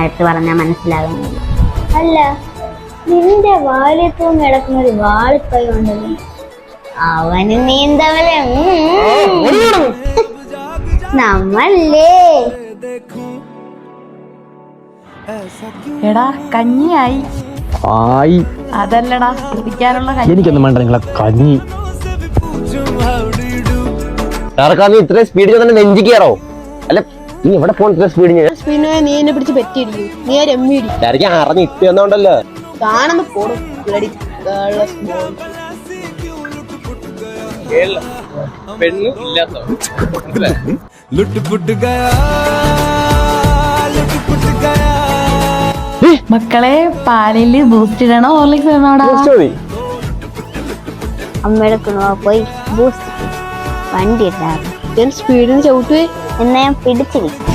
ആയിട്ട് പറഞ്ഞാൽ മനസ്സിലാകുന്നില്ല. അല്ല, നിന്റെ വാലിൽ തൂങ്ങി കിടക്കുന്ന ഒരു വാളിപ്പൈ ഉണ്ടല്ലോ, അവന് നീന്തവരെ നമ്മളേ. എടാ കഞ്ഞിയായി. അതല്ലടാ കുടിക്കാനുള്ള കഞ്ഞി. എനിക്കൊന്നും വേണ്ട നിങ്ങളെ കഞ്ഞി. നീ ഇത്രയും സ്പീഡിൽ തന്നെ നെഞ്ചി കയറോ? അല്ല നീ എവിടെ പോകണം ഇത്ര സ്പീഡിൽ? നീ എന്നെ പിടിച്ച് പറ്റിയിടിക്കും. നീ അറിഞ്ഞ് ഇട്ട് വന്നോണ്ടല്ലോ. കാണുമ്പോ പോടും. മക്കളെ പാലില് ബൂസ്റ്റ് ഇടണോ ഹോർലിക്സ് ഇടണോടാ? അമ്മയുടെ പോയി ബൂസ്റ്റ് വണ്ടി ഇട്ടായിരുന്നു. സ്പീഡിന് ചവിട്ടുവേ. എന്നാ ഞാൻ പിടിച്ചിരിക്കും.